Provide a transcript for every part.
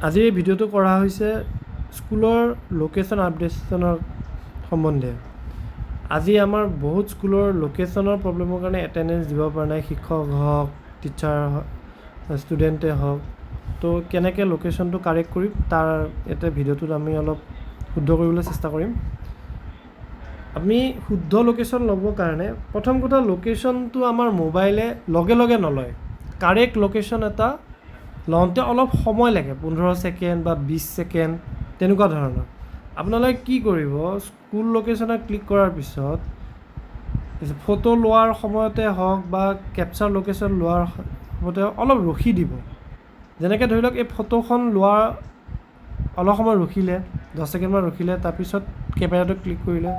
আজি এই ভিডিঅ'টো কৰা হৈছে স্কুলৰ লোকেশ্যন আপডেটনৰ সম্বন্ধে। আজি আমাৰ বহুত স্কুলৰ লোকেশ্যনৰ প্ৰব্লেমৰ কাৰণে এটেণ্ডেঞ্চ দিব পৰা নাই, শিক্ষক হওক, টিচাৰ ষ্টুডেণ্টে হওক। তো কেনেকৈ লোকেশ্যনটো কাৰেক্ট কৰিম তাৰ এটা ভিডিঅ'টোত আমি অলপ শুদ্ধ কৰিবলৈ চেষ্টা কৰিম। আমি শুদ্ধ লোকেশ্যন ল'বৰ কাৰণে প্ৰথম কথা লোকেশ্যনটো আমাৰ মোবাইলে লগে লগে নলয়। কাৰেক্ট লোকেশ্যন এটা লওঁতে অলপ সময় লাগে, 15 ছেকেণ্ড বা 20 ছেকেণ্ড তেনেকুৱা ধৰণৰ। আপোনালোকে কি কৰিব, স্কুল লোকেশ্যনত ক্লিক কৰাৰ পিছত ফটো লোৱাৰ সময়তে হওক বা কেপচাৰ লোকেশ্যন লোৱাৰ সময়তে অলপ ৰখি দিব। যেনেকৈ ধৰি লওক এই ফটোখন লোৱাৰ অলপ সময় ৰখিলে, 10 ছেকেণ্ডমান ৰখিলে, তাৰপিছত কেমেৰাটো ক্লিক কৰিলে,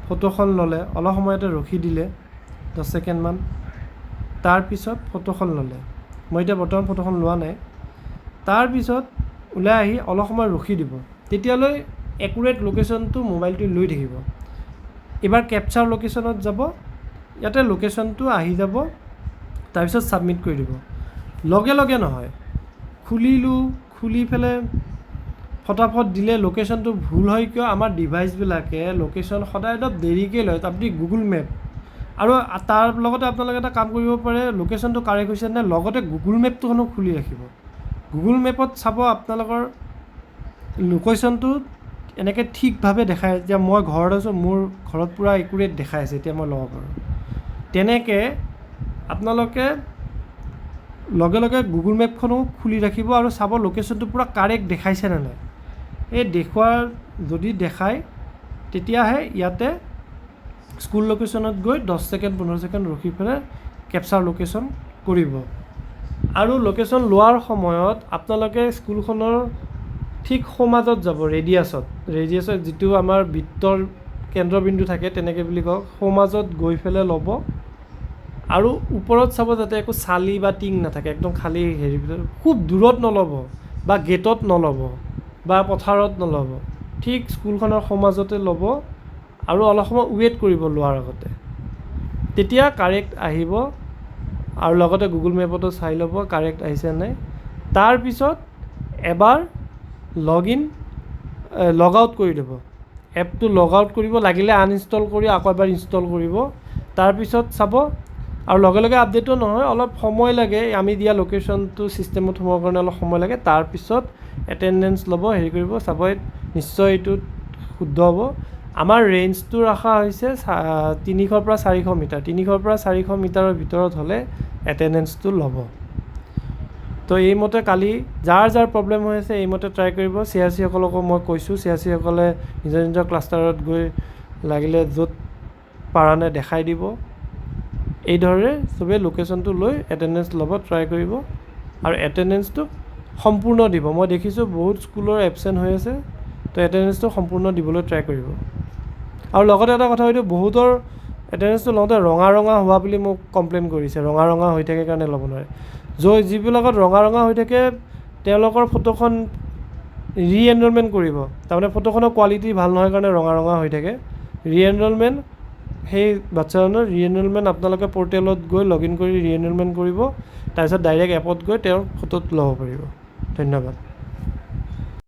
ফটোখন ল'লে, অলপ সময়তে ৰখি দিলে 10 ছেকেণ্ডমান, তাৰপিছত ফটোখন ল'লে। মই এতিয়া বৰ্তমান ফটোখন লোৱা নাই। তাৰপিছত ওলাই আহি অলপ সময় ৰখি দিব, তেতিয়ালৈ একুৰেট লোকেশ্যনটো মোবাইলটো লৈ থাকিব। এবাৰ কেপচাৰ লোকেশ্যনত যাব, ইয়াতে লোকেশ্যনটো আহি যাব, তাৰপিছত ছাবমিট কৰি দিব। লগে লগে নহয়, খুলি পেলাই ফটাফট দিলে লোকেশ্যনটো ভুল হয় কিয়, আমাৰ ডিভাইচবিলাকে লোকেশ্যন সদায় অলপ দেৰিকৈ লয়। আপুনি গুগল মেপ আৰু তাৰ লগতে আপোনালোকে এটা কাম কৰিব পাৰে, লোকেশ্যনটো কাৰেক্ট হৈছে নে লগতে গুগল মেপটোখনো খুলি ৰাখিব। গুগল মেপত চাব আপোনালোকৰ লোকেশ্যনটো এনেকৈ ঠিকভাৱে দেখায়। এতিয়া মই ঘৰত আছোঁ, মোৰ ঘৰত পূৰা একুৰেট দেখাই আছে, এতিয়া মই ল'ব পাৰোঁ। তেনেকৈ আপোনালোকে লগে লগে গুগল মেপখনো খুলি ৰাখিব আৰু চাব লোকেশ্যনটো পূৰা কাৰেক্ট দেখাইছে নে নাই। এই দেখুৱাৰ যদি দেখায় তেতিয়াহে ইয়াতে স্কুল লোকেশ্যনত গৈ 10 ছেকেণ্ড 15 ছেকেণ্ড ৰখি পেলাই কেপচাৰ লোকেশ্যন কৰিব। আৰু লোকেশ্যন লোৱাৰ সময়ত আপোনালোকে স্কুলখনৰ ঠিক সোঁমাজত যাব, ৰেডিয়াছত যিটো আমাৰ বৃত্তৰ কেন্দ্ৰবিন্দু থাকে তেনেকৈ বুলি কওক, সোঁমাজত গৈ পেলাই ল'ব। আৰু ওপৰত চাব যাতে একো চালি বা টিং নাথাকে, একদম খালী হেৰি ভিতৰত। খুব দূৰত নল'ব বা গেটত নল'ব বা পথাৰত নল'ব, ঠিক স্কুলখনৰ সোঁমাজতে ল'ব আৰু অলপ সময় ৱেইট কৰিব লোৱাৰ আগতে। তেতিয়া কাৰেক্ট আহিব আৰু লগতে গুগল মেপতো চাই ল'ব কাৰেক্ট আহিছে নাই। তাৰপিছত এবাৰ লগ আউট কৰি দিব, এপটো লগ আউট কৰিব, লাগিলে আনইনষ্টল কৰি আকৌ এবাৰ ইনষ্টল কৰিব। তাৰপিছত চাব আৰু লগে লগে আপডেটো নহয়, অলপ সময় লাগে, আমি দিয়া লোকেশ্যনটো ছিষ্টেমত সোমাবৰ কাৰণে অলপ সময় লাগে। তাৰপিছত এটেণ্ডেঞ্চ ল'ব, হেৰি কৰিব, চাব নিশ্চয় এইটো শুদ্ধ হ'ব। আমাৰ ৰেঞ্জটো ৰখা হৈছে 300 পৰা 400 মিটাৰ। 300 পৰা 400 মিটাৰৰ ভিতৰত হ'লে এটেণ্ডেঞ্চটো ল'ব। তো এইমতে কালি যাৰ প্ৰব্লেম হৈ আছে এইমতে ট্ৰাই কৰিব। চিসকলকো মই কৈছোঁ, চিসকলে নিজৰ নিজৰ ক্লাষ্টাৰত গৈ লাগিলে য'ত পাৰা নাই দেখাই দিব। এইদৰে চবেই লোকেশ্যনটো লৈ এটেণ্ডেঞ্চ ল'ব ট্ৰাই কৰিব আৰু এটেণ্ডেঞ্চটো সম্পূৰ্ণ দিব। মই দেখিছোঁ বহুত স্কুলৰ এবচেণ্ট হৈ আছে, তো এটেণ্ডেঞ্চটো সম্পূৰ্ণ দিবলৈ ট্ৰাই কৰিব। আৰু লগতে এটা কথা হয়তো বহুতৰ এটেণ্ডেঞ্চটো লওঁতে ৰঙা হোৱা বুলি মোক কমপ্লেইন কৰিছে, ৰঙা হৈ থাকে কাৰণে ল'ব নোৱাৰে। যিবিলাকত ৰঙা হৈ থাকে তেওঁলোকৰ ফটোখন ৰি-এনৰলমেণ্ট কৰিব। তাৰমানে ফটোখনৰ কোৱালিটি ভাল নহয় কাৰণে ৰঙা হৈ থাকে। ৰি-এনৰলমেণ্ট, সেই বাচ্ছাজনৰ ৰি-এনৰলমেণ্ট আপোনালোকে পৰ্টেলত গৈ লগ ইন কৰি ৰি-এনৰলমেণ্ট কৰিব, তাৰপিছত ডাইৰেক্ট এপত গৈ তেওঁৰ ফটোত ল'ব পাৰিব। ধন্যবাদ।